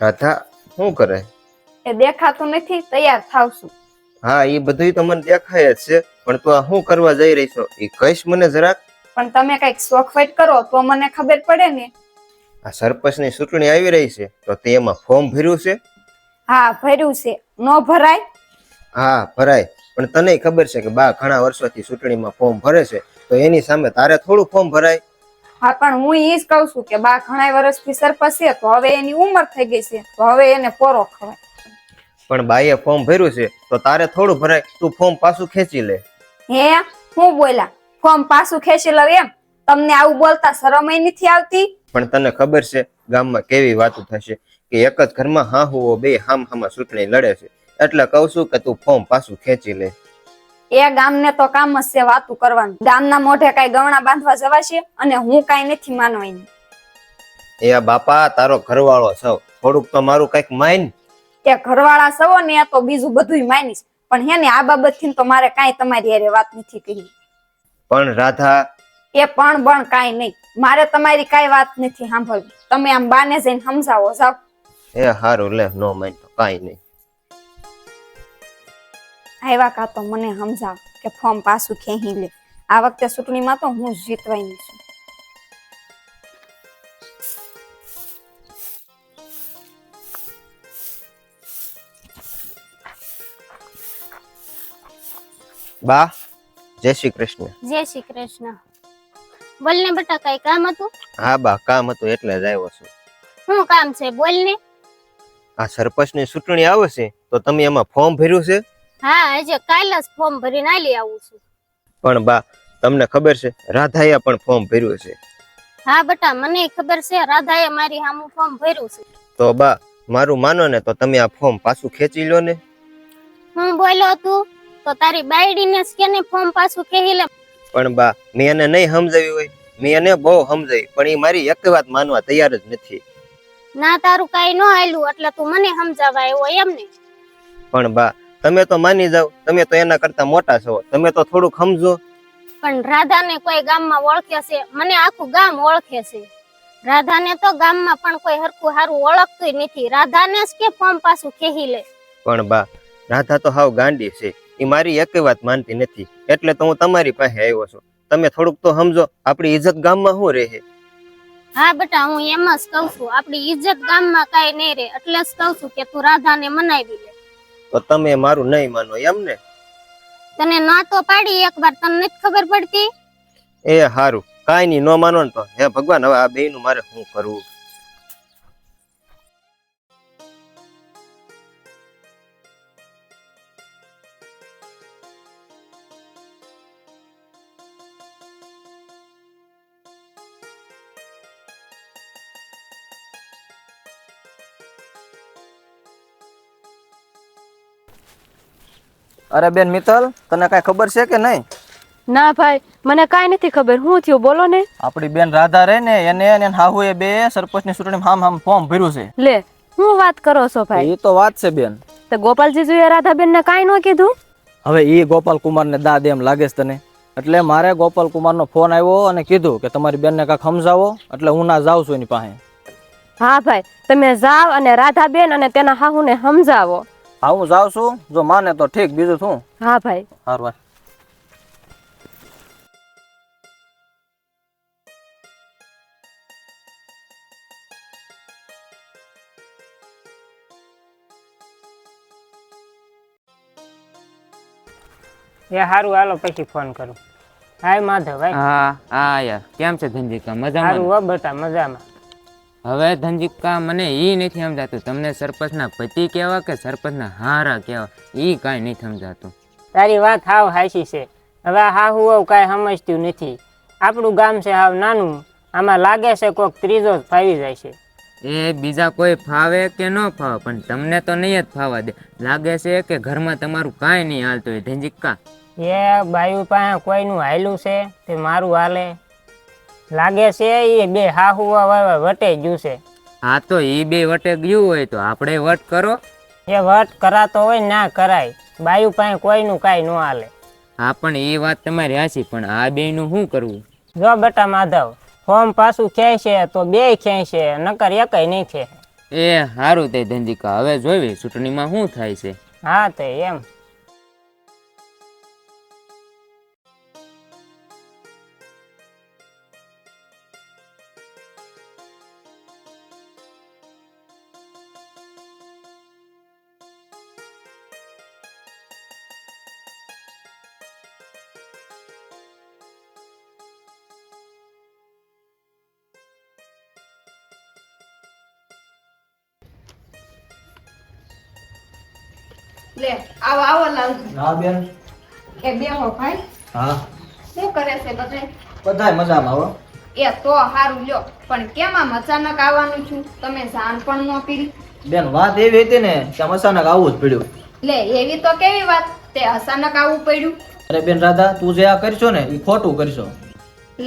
રાધા શું કરે? એ દેખાતું નથી, તૈયાર થાવ છું. હા, એ બધું તો મને દેખાય જ છે, પણ તું આ શું કરવા જઈ રહી છો એ કહીશ મને જરાક. પણ તમે કઈક શોખફાઈટ કરો તો મને ખબર પડે ને. આ સરપંચની ચૂંટણી આવી રહી છે તો તે એમાં ફોર્મ ભર્યું છે? હા ભર્યું છે, નો ભરાય? હા ભરાય, પણ તને ખબર છે કે બા ઘણા વર્ષોથી ચૂંટણીમાં ફોર્મ ભરે છે, તો એની સામે તારે થોડું ફોર્મ ભરાય? હા પણ હું ઈ જ કઉ છું કે બા ઘણા વર્ષથી સરપંચ છે તો હવે એની ઉંમર થઈ ગઈ છે તો હવે એને પોરો ખવાય. પણ બાઈએ ફોર્મ ભર્યું છે તો તારે થોડું ભરાય, તું ફોર્મ પાછું ખેંચી લે. હે હું બોલ્યા ફોર્મ પાછું ખેંચી લઉં એમ? તમને આવું બોલતા શરમ નથી આવતી? પણ તને ખબર છે ગામમાં કેવી વાતો થશે કે એક જ ઘરમાં હાહુઓ બે હામહામા ચૂંટણી લડે છે, એટલે કહું છું કે તું ફોર્મ પાછું ખેંચી લે. એ ગામને તો કામ જ છે વાતું કરવાનું. ગામના મોઢે કઈ ગવણા બાંધવા જવાશે? અને હું કઈ નથી માનવાની. એ બાપા તારો ઘરવાળો છો, થોડુંક તો મારું કઈક માન. એ ઘરવાળા સવો ને તો બીજું બધું માનીશ, પણ હે ને આ બાબતથી તો મારે કાંઈ તમારી હારે વાત નથી કરી. પણ રાધા, એ પણ કાંઈ નહીં, મારે તમારી કાંઈ વાત નથી સાંભળવી. તમે આમ બાને જઈને સમજાવો જાવ. એ હારું લે, નો માન તો કાંઈ નહીં. આવ્યા કા તો મને સમજાવ કે ફોર્મ પાછું ખેંચી લે. આ વખતે ચૂંટણીમાં તો હું જીતવાની છું. બા, જય શ્રી કૃષ્ણ. જય શ્રી કૃષ્ણ. બોલ ને બેટા, કઈ કામ હતું? હા બા, કામ હતું એટલે જ આવ્યો છું. શું કામ છે બોલ ને. આ સરપંચની ચૂંટણી આવે છે તો તમે એમાં ફોર્મ ભર્યું છે? હા, આજે કાલે જ ફોર્મ ભરીને આલી આવું છું. પણ બા, તમને ખબર છે રાધાએ પણ ફોર્મ ભર્યું છે? હા બેટા, મને ખબર છે, રાધાએ મારી સામું ફોર્મ ભર્યું છે. તો બા, મારું માનો ને તો તમે આ ફોર્મ પાછું ખેંચી લો ને. હું બોલ્યો તું તો તારી બાયડીને જ કેને ફોર્મ પાછું ખેંચી લે. પણ બા, મેં એને નહીં સમજાવી હોય, મેં એને બહુ સમજાવી, પણ એ મારી એક વાત માનવા તૈયાર જ નથી. ના, તારું કાઈ ન આયલું એટલે તું મને સમજાવવા આવ્યો એમ ને? પણ બા, તમે તો માની જાવ, તમે તો એના કરતા મોટા છો, તમે તો થોડુંક સમજો. પણ રાધાને કોઈ ગામમાં ઓળખે છે? મને આખું ગામ ઓળખે છે. રાધાને તો ગામમાં પણ કોઈ હરખું હારું ઓળખતું નથી. રાધાને જ કે ફોર્મ પાછું ખેંચી લે. પણ બા, રાધા તો હાવ ગાંડી છે, એ મારી એક વાત માનતી નથી, એટલે તો હું તમારી પાસે આવ્યો છું. તમે થોડુંક તો સમજો, આપણી ઇજ્જત ગામમાં શું રહે? હા બેટા, હું એમ જ કઉ છું, આપણી ઇજ્જત ગામમાં કાઈ નહીં રહે, એટલે જ કઉ છું કે તું રાધાને મનાવી લે. તો તમે મારું નહીં માનો એમ ને? તને ના તો પાડી એકવાર, તને નથી ખબર પડતી? એ હારું, કાંઈ નહીં, ન માનો ને તો હે ભગવાન, હવે આ બેયનું મારે શું કરવું? અરે બેન મિત્તલ, તને કઈ ખબર છે કે નહીં? ના ભાઈ, મને કાંઈ નથી ખબર. શું થયું બોલો ને. આપણી બેન રાધા રે ને, એને હાહુએ બે સરપંચની ચૂંટણી હામ ફોર્મ ભર્યું છે. લે, શું વાત કરો છો ભાઈ? એ તો વાત છે બેન. તો ગોપાલજીજુએ રાધાબેન ને કાંઈ ન કીધું? હવે એ ગોપાલ કુમાર ને દાદ એમ લાગે છે તને? એટલે મારે ગોપાલ કુમાર નો ફોન આવ્યો અને કીધું કે તમારી બેન ને કાંઈક સમજાવો, એટલે હું ના જાઉં છું એની પાસે. હા ભાઈ, તમે જાઓ અને રાધાબેન અને તેના હાહુને સમજાવો. હા, હું જાઉં છું, જો માને તો ઠીક, બીજું શું. હા ભાઈ. સારું. એ હારું, હાલો પછી ફોન કરું. હાય માધવ ભાઈ. હા હા યાર, કેમ છે ધનજીકા? મજામાં? હારું હો બેટા, મજામાં. હવે ધનજીકા, મને ઈ નથી સમજાતું, તમને સરપંચના પતિ કહેવા કે સરપંચના હારા કહેવા, ઈ કાંઈ નથી સમજાતું. તારી વાત હાવ હાચી છે. હવે આ હાહુ વહુ કાંઈ સમજતું નથી. આપણું ગામ છે હાવ નાનું, આમાં લાગે છે કોક ત્રીજો જ ફાવી જાય છે. એ બીજા કોઈ ફાવે કે ન ફાવે, પણ તમને તો નહીં જ ફાવા દે. લાગે છે કે ઘરમાં તમારું કાંઈ નહીં હાલતું હોય ધનજીકા. એ બાયુ પાસે કોઈનું હાયલું છે તે મારું હાલે? લાગે છે એ બે હાહુ વટે ગયું છે. હા, તો ઈ બે વટે ગયું હોય તો આપણે વટ કરો. એ વટ કરાતો હોય ના કરાય, બાયુ પાસે કોઈનું કાંઈ ન હાલે. હા, પણ એ વાત તમારી હાચી, પણ આ બેયનું શું કરવું? જો બેટા માધવ, ફોર્મ પાછું ખેંચે તો બે ખેંચે, નકર એકય નહીં ખેંચે. એ સારું તે ધંજીકા, હવે જોઈ ચૂંટણીમાં શું થાય છે. હા તે એમ. લે આવો આવો લાલજી. હા બેન. એ બેહો ભાઈ. હા શું કરે છે બધાય? બધાય મજામાં હો. એ તો હારું લ્યો, પણ કેમ આમ અચાનક આવવાનું છું? તમે જાણ પણ ન કરી. બેન વાત એવી હતી ને કે આમ અચાનક આવવું જ પડ્યું. લે એવી તો કેવી વાત, તે અચાનક આવવું પડ્યું? અરે બેન રાધા, તું જે આ કરશો ને એ ખોટું કરશો.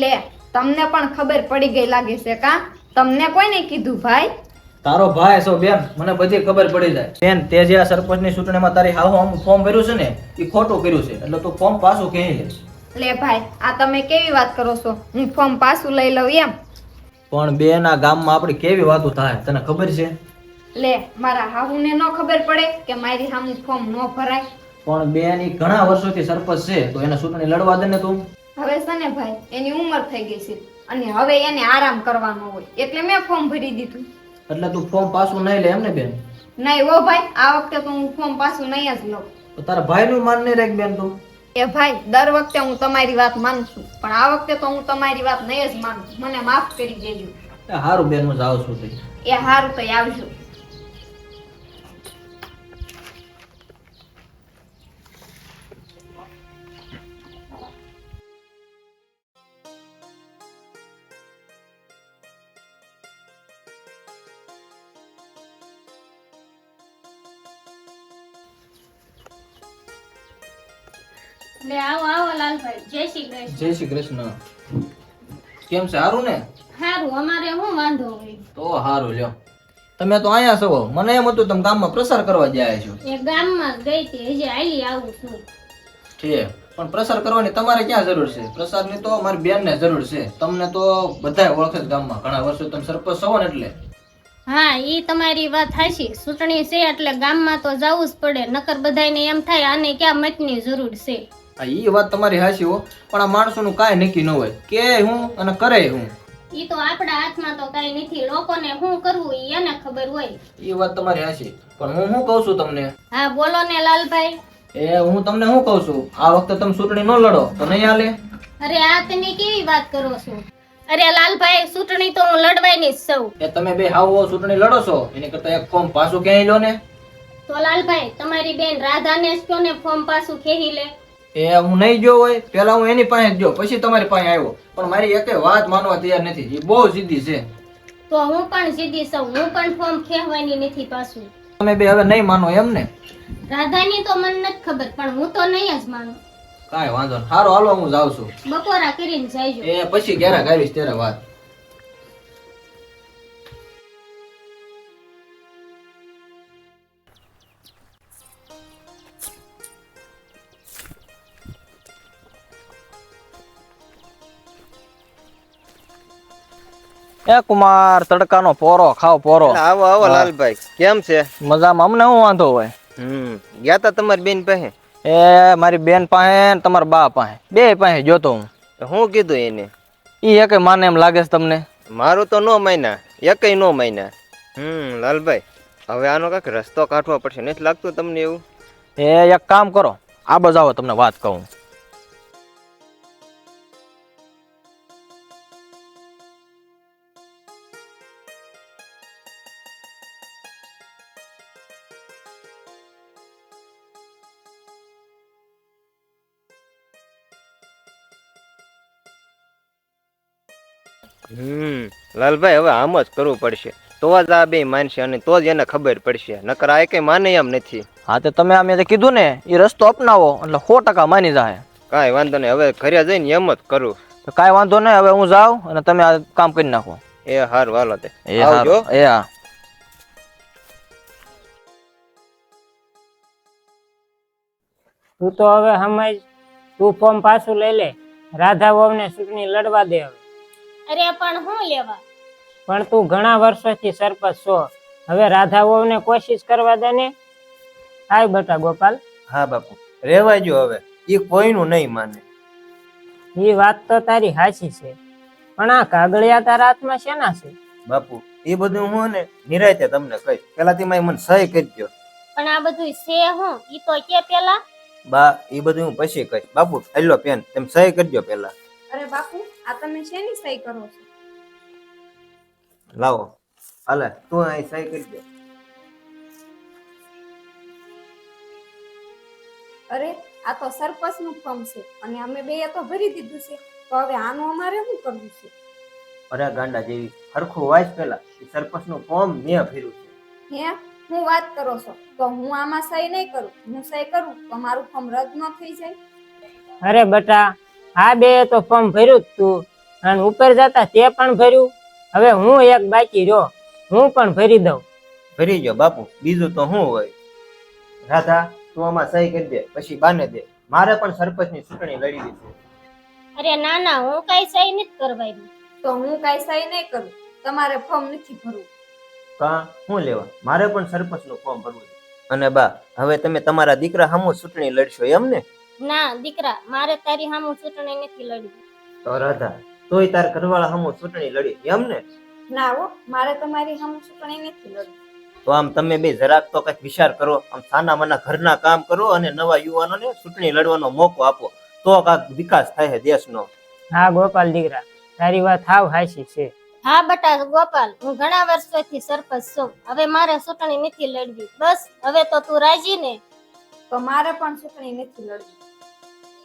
લે તમને પણ ખબર પડી ગઈ લાગે છે કા? તમને કોઈને કીધું ભાઈ? તારો ભાઈ છો બેન, મને બધી ખબર પડી જાય. બેન તે જે આ સરપંચની ચૂંટણીમાં તારી હાહુ આમ ફોર્મ ભર્યું છે ને એ ખોટું કર્યું છે, એટલે તું ફોર્મ પાછું ખેંચી લે. લે ભાઈ આ તમે કેવી વાત કરો છો? હું ફોર્મ પાછું લઈ લઉં એમ? પણ બેન આ ગામમાં આપણી કેવી વાતો થાય તને ખબર છે? લે મારા હાહુને ન ખબર પડે કે મારી સામે ફોર્મ ન ભરાય? પણ બેન ઈ ઘણા વર્ષોથી સરપંચ છે તો એને ચૂંટણી લડવા દે ને તું. હવે છે ને ભાઈ એની ઉંમર થઈ ગઈ છે અને હવે એને આરામ કરવાનો હોય એટલે મેં ફોર્મ ભરી દીધું. એટલે તું ફોર્મ પાછું નહીં લે એમ ને બેન? નહીં હો ભાઈ, આ વખતે તો હું ફોર્મ પાછું નહીં જ લઉં. તો તારા ભાઈનું માન નહીં રાખ બેન તું. એ ભાઈ દર વખતે હું તમારી વાત માનું છું, પણ આ વખતે તો હું તમારી વાત નહીં જ માનું. મને માફ કરી દેજો. એ હારું બેન, હું જાઉં છું તઈ. એ હારું તો આવજો. લે આવો આવો લાલભાઈ, જય શ્રી કૃષ્ણ. જય શ્રી કૃષ્ણ. કેમ છે, હારું ને? સારું, અમારે શું વાંધો હોય? તો હારું લ્યો. તમે તો અહીંયા છો, મને એમ હતું તમે ગામમાં પ્રસાર કરવા જાય છો. એ ગામમાં જ ગઈ હતી, હજી આલી આવું છું. ઠીક, પણ પ્રસાર કરવાની તમારે ક્યાં જરૂર છે? પ્રસારની તો મારી બેનને જરૂર છે. તમને તો બધાય ઓળખે છે ગામમાં, ઘણા વર્ષો તમે સરપંચ છો ને એટલે. હા ઈ તમારી વાત હાચી, ચૂંટણી છે એટલે ગામમાં તો જવું જ પડે, નકર બધાયને એમ થાય આને ક્યાં મતની જરૂર છે. હા ઈ વાત તમારી હાચી હો, પણ આ માણસોનું કાંઈ નક્કી ન હોય, કે હું અને કરે હું. ઈ તો આપણા હાથમાં તો કઈ નથી, લોકોને શું કરવું ઈ એને ખબર હોય. ઈ વાત તમારી હાચી, પણ હું શું કહું છું તમને? હા બોલો ને લાલભાઈ. એ હું તમને શું કહું છું, આ વખતે તમે ચૂંટણી ન લડો તો નહીં હાલે. અરે આ તમે કેવી વાત કરો છો? અરે લાલભાઈ ચૂંટણી તો હું લડવાની જ છું. એ તમે બે હાવો ચૂંટણી લડો છો, એની કરતા એક ફોર્મ પાછું ક્યાંય લો ને. તો લાલભાઈ તમારી બેન રાધાને જ કયો ને ફોર્મ પાછું ખેહી લે. એ હું નહીં ગયો હોય, પેલા હું એની પાસે ગયો, પછી તમારી પાસે આવ્યો, પણ મારી એકે વાત માનવા તૈયાર નથી. એ બહુ જીદ્દી છે. તો હું પણ સીધી છું, હું પણ ફોર્મ ખેહવાની નથી પાછું. તમે બે હવે નહીં માનો એમ ને? રાધાની તો મને નથી ખબર, પણ હું તો નહીં જ માનું. કાંઈ વાંધો નહીં, હારો હાલો હું જાઉં છું. બપોરા કરીને જાયજો. એ પછી ઘેરા કરીશ ત્યારે વાત. એ કુમાર, તડકાનો પોરો ખાવ પોરો. આવો આવો લાલભાઈ, કેમ છે? મજામાં. અમને શું વાંધો હોય? ગયા તા તમારી બેન પાસે? એ મારી બેન પાસે ને તમારા બા પાસે, બે પાસે જોતો હું. તો શું કીધું એને? ઈ એકે માને એમ લાગે છે તમને? મારું તો નો માન્યા, એકેય નો માન્યા. લાલભાઈ હવે આનો કાંઈક રસ્તો કાઢવો પડશે, નથી લાગતું તમને એવું? એ એક કામ કરો, આ બાજુ આવો, તમને વાત કહું. લાલભાઈ હવે આમ જ કરવું પડશે, તો જ આ બે માનશે અને તો જ એને ખબર પડશે, નકર આ કઈ માને એમ નથી. હા તો તમે આમ જે કીધું ને એ રસ્તો અપનાવો એટલે 100% માની જાય. કાંઈ વાંધો નહીં, હવે ઘરે જઈને એમ જ કરું. તો કાંઈ વાંધો નહીં, હવે હું જાઉં અને તમે આ કામ કરી નાખો. એ હારું, હાલો તે એ આવજો. હારું. એ હા. તું તો હવે સમજ, તું ફોર્મ પાછું લઈ લે, રાધા વહુને ચૂંટણી લડવા દે હવે. અરે પણ હું લેવા? પણ તું ઘણા વર્ષોથી સરપંચ છો, હવે રાધા વહુને કોશિશ કરવા દે ને. આય બેટા ગોપાલ. હા બાપુ રેવાય જો હવે, એ કોઈનું નહીં માને. એ વાત તો તારી હાચી છે, પણ આ કાગળિયા તારા હાથમાં શેના છે? બાપુ એ બધું હું ને નિરાયતે તમને કહીશ, પેલાથી મને સહી કરજો. પણ આ બધું છે હું ઈ તો કે પેલા. બા એ બધું હું પછી કહીશ. બાપુ આલ્યો પેન, તમે સહી કરજો પેલા. અરે બાપુ, આ તમે શેની સહી કરો છો? લાવો હાલે તું અહીં સહી કરજો. અરે આ તો સરપંચનું ફોર્મ છે અને અમે બે તો ભરી દીધું છે, તો હવે આનું અમારે શું કરવું છે? અરે ગાંડા જેવી, હરખું વાંચ પેલા. એ સરપંચનું ફોર્મ મેં ભર્યું છે. હે, હું વાત કરો છો? તો હું આમાં સહી નહીં કરું. હું સહી કરું તો મારું ફોર્મ રદ ન થઈ જાય? અરે બેટા, આ બે તો ફોર્મ ભર્યું જ તું, અને ઉપર જતા તે પણ ભર્યું. હવે હું એક બાકી રહ્યો, હું પણ ભરી દઉં. ભરી ગયો બાપુ, બીજું તો શું હોય. રાધા તું આમાં સહી કરી દે, પછી બાને દે. મારે પણ સરપંચની ચૂંટણી લડવી છે. અરે ના ના, હું કઈ સહી નથી કરવાની. તો હું કાંઈ સહી નહીં કરું. તમારે ફોર્મ નથી ભરવું. કા શું લેવા, મારે પણ સરપંચનું ફોર્મ ભરવું છે. અને બા હવે તમે તમારા દીકરા સામુ ચૂંટણી લડશો એમ ને? ના દીકરા, મારે તારી સામું ચૂંટણી નથી લડવી. તો રાધા તોય તાર ઘરવાળા સામુ ચૂંટણી લડી એમ ને? ના હો, મારે તમારી સામે ચૂંટણી નથી લડવી. તો આમ તમે બે જરાક તો કઈક વિચાર કરો. આમ સાના માના ઘરના કામ કરો અને નવા યુવાનોને ચૂંટણી લડવાનો મોકો આપો, તો કાંક વિકાસ થાય છે દેશનો. હા ગોપાલ દીકરા, તારી વાત હાવ હાચી છે. હા બટા ગોપાલ, હું ઘણા વર્ષોથી સરપંચ છું, હવે મારે ચૂંટણી નથી લડવી. બસ હવે તો તું રાજી ને? તો મારે પણ ચૂંટણી નથી લડવી.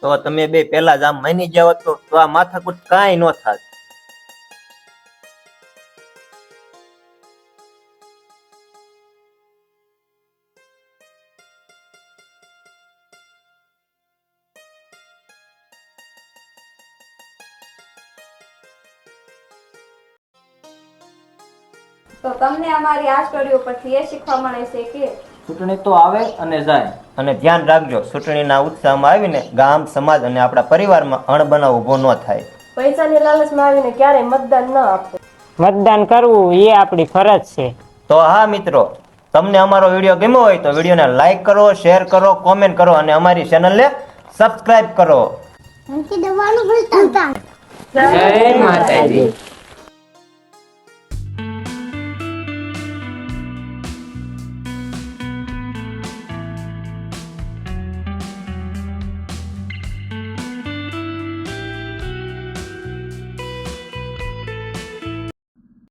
તો તમે બે પેલા જ આમ માની જાવ તો આ માથાકૂટ કાંઈ ન થાત. તો તમને અમારી આ સ્ટોરી ઉપરથી એ શીખવા મળે છે કે ચૂંટણી તો આવે અને જાય, અને ધ્યાન રાખજો, ચૂંટણીના ઉત્સાહમાં આવીને ગામ સમાજ અને આપણા પરિવારમાં અણબનાવ ઊભો ન થાય. પૈસાની લાલચમાં આવીને ક્યારેય મતદાન ન આપવું. મતદાન કરવું એ આપણી ફરજ છે. તો હા મિત્રો, તમને અમારો વિડીયો ગમ્યો હોય તો વિડીયોને લાઈક કરો, શેર કરો, કોમેન્ટ કરો અને અમારી ચેનલને સબસ્ક્રાઇબ કરો. ઘંટી દબાવવાનું ભૂલતા નહીં. જય માતાજી.